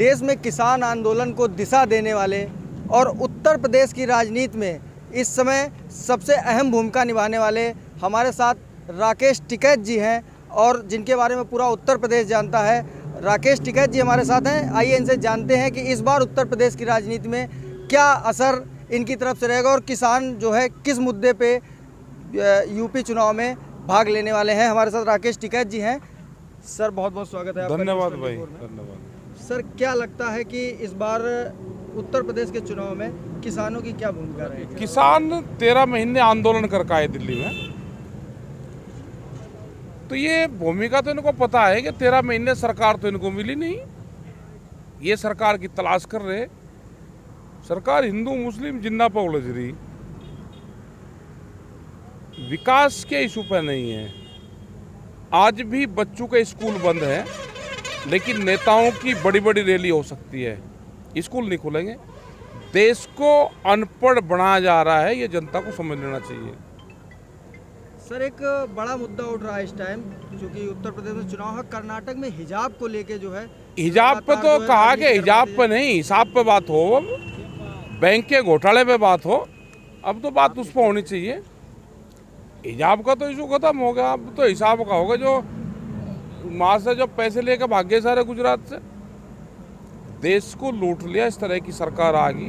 देश में किसान आंदोलन को दिशा देने वाले और उत्तर प्रदेश की राजनीति में इस समय सबसे अहम भूमिका निभाने वाले हमारे साथ राकेश टिकैत जी हैं और जिनके बारे में पूरा उत्तर प्रदेश जानता है। राकेश टिकैत जी हमारे साथ हैं। आइए इनसे जानते हैं कि इस बार उत्तर प्रदेश की राजनीति में क्या असर इनकी तरफ से रहेगा और किसान जो है किस मुद्दे पे यूपी चुनाव में भाग लेने वाले हैं। हमारे साथ राकेश टिकैत जी हैं। सर बहुत बहुत स्वागत है आपका। धन्यवाद भाई, धन्यवाद। सर क्या लगता है कि इस बार उत्तर प्रदेश के चुनाव में किसानों की क्या भूमिका रहेगी? किसान 13 महीने आंदोलन करके आए दिल्ली में, तो ये भूमिका तो इनको पता है कि 13 महीने सरकार तो इनको मिली नहीं। ये सरकार की तलाश कर रहे। सरकार हिंदू मुस्लिम जिन्ना पर उलझ रही, विकास के इशू पर नहीं है। आज भी बच्चों के स्कूल बंद है, लेकिन नेताओं की बड़ी बड़ी रैली हो सकती है, स्कूल नहीं खुलेंगे। देश को अनपढ़ बनाया जा रहा है, ये जनता को समझ लेना चाहिए। सर एक बड़ा मुद्दा उठ रहा है इस टाइम, क्योंकि उत्तर प्रदेश में चुनाव है। कर्नाटक में हिजाब को लेके जो है, हिजाब पे तो कहा कि हिजाब पे नहीं, हिसाब पे बात हो, अब बैंक के घोटाले पे बात हो, अब तो बात उस पर होनी चाहिए। हिजाब का तो इशू खत्म हो गया, अब तो हिसाब का होगा। जो वहाँ से जो पैसे लेकर भागे सारे गुजरात से, देश को लूट लिया। इस तरह की सरकार आ गई,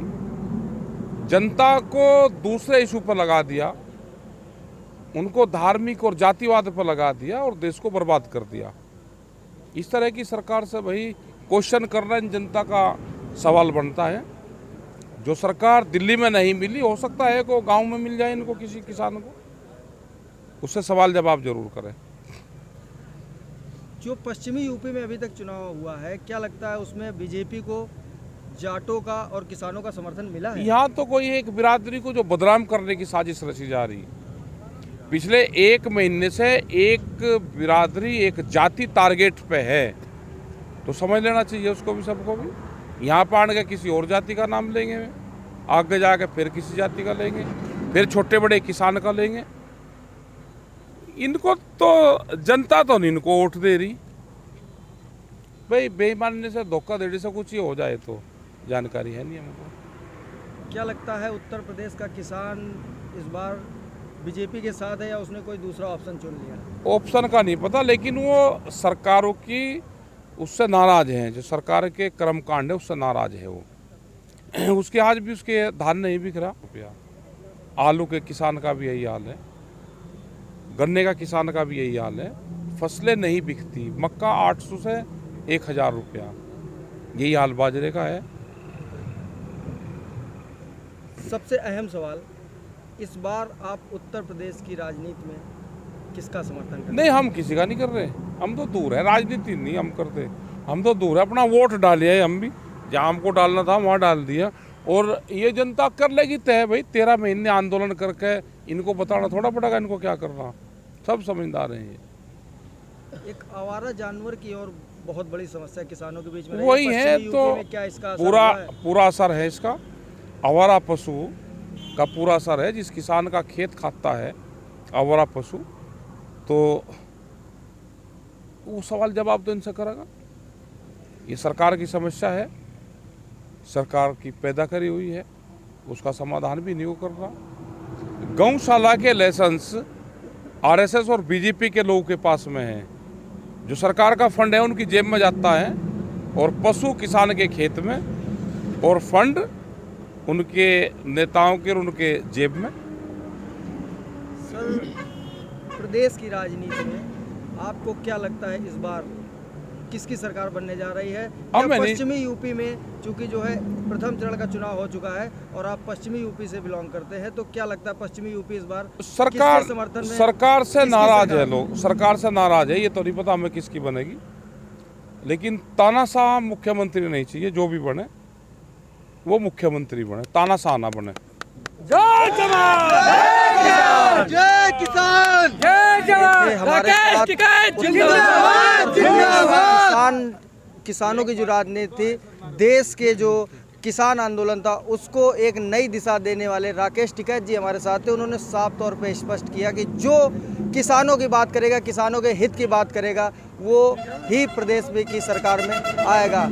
जनता को दूसरे इशू पर लगा दिया, उनको धार्मिक और जातिवाद पर लगा दिया और देश को बर्बाद कर दिया। इस तरह की सरकार से भाई क्वेश्चन करना इन जनता का सवाल बनता है। जो सरकार दिल्ली में नहीं मिली, हो सकता है को गांव में मिल जाए इनको, किसी किसान को, उससे सवाल जवाब जरूर करें। जो पश्चिमी यूपी में अभी तक चुनाव हुआ है, क्या लगता है उसमें बीजेपी को जाटों का और किसानों का समर्थन मिला है? यहाँ तो कोई एक बिरादरी को जो बदनाम करने की साजिश रची जा रही। पिछले 1 महीने से एक बिरादरी, एक जाति टारगेट पे है, तो समझ लेना चाहिए उसको भी, सबको भी। यहाँ पर आने के किसी और जाति का नाम लेंगे, आगे जाके फिर किसी जाति का लेंगे, फिर छोटे बड़े किसान का लेंगे। इनको तो जनता तो नहीं इनको वोट दे रही भाई। बेईमानी से, धोखाधड़ी से कुछ ही हो जाए तो जानकारी है नहीं हमको। क्या लगता है उत्तर प्रदेश का किसान इस बार बीजेपी के साथ है या उसने कोई दूसरा ऑप्शन चुन लिया? ऑप्शन का नहीं पता, लेकिन वो सरकारों की उससे नाराज हैं। जो सरकार के कर्मकांड है उससे नाराज है वो। उसके आज भी उसके धान नहीं बिक रहा। आलू के किसान का भी यही हाल है, गन्ने का किसान का भी यही हाल है। फसलें नहीं बिकती। मक्का 800 से 1000 रुपया, यही हाल बाजरे का है। सबसे अहम सवाल, इस बार आप उत्तर प्रदेश की राजनीति में किसका समर्थन करते हैं? नहीं, हम किसी का नहीं कर रहे। हम तो दूर है, राजनीति नहीं हम करते। हम तो दूर है, अपना वोट डालिए। हम भी जहाँ हमको डालना था वहाँ डाल दिया, और ये जनता कर लेगी तय भाई। 13 महीने आंदोलन करके इनको बताना थोड़ा पड़ेगा इनको क्या करना। सब समझदार हैं ये। एक आवारा जानवर की और बहुत बड़ी समस्या किसानों के बीच में वही है, तो क्या इसका पूरा असर है इसका। आवारा पशु का पूरा असर है। जिस किसान का खेत खाता है आवारा पशु, तो वो सवाल जवाब तो इनसे करेगा। ये सरकार की समस्या है, सरकार की पैदा करी हुई है, उसका समाधान भी नहीं वो कर रहा। गौशाला के लाइसेंस आरएसएस और बीजेपी के लोगों के पास में है। जो सरकार का फंड है उनकी जेब में जाता है, और पशु किसान के खेत में, और फंड उनके नेताओं के और उनके जेब में। सर प्रदेश की राजनीति में आपको क्या लगता है इस बार किसकी सरकार बनने जा रही है? पश्चिमी यूपी में, चूंकि जो है प्रथम चरण का चुनाव हो चुका है और आप पश्चिमी यूपी से बिलोंग करते हैं, तो क्या लगता है पश्चिमी यूपी इस बार सरकार से नाराज है लोग। सरकार से नाराज है, ये तो नहीं पता हमें किसकी बनेगी, लेकिन तानाशाह मुख्यमंत्री नहीं चाहिए। जो भी बने वो मुख्यमंत्री बने, तानाशाह ना बने। जय जवान, जय किसान, जय जवान। राकेश टिकैत जिंदाबाद, जिंदाबाद। किसानों की जो राजनीति थी, देश के जो किसान आंदोलन था, उसको एक नई दिशा देने वाले राकेश टिकैत जी हमारे साथ थे। उन्होंने साफ तौर पे स्पष्ट किया कि जो किसानों की बात करेगा, किसानों के हित की बात करेगा, वो ही प्रदेश में की सरकार में आएगा।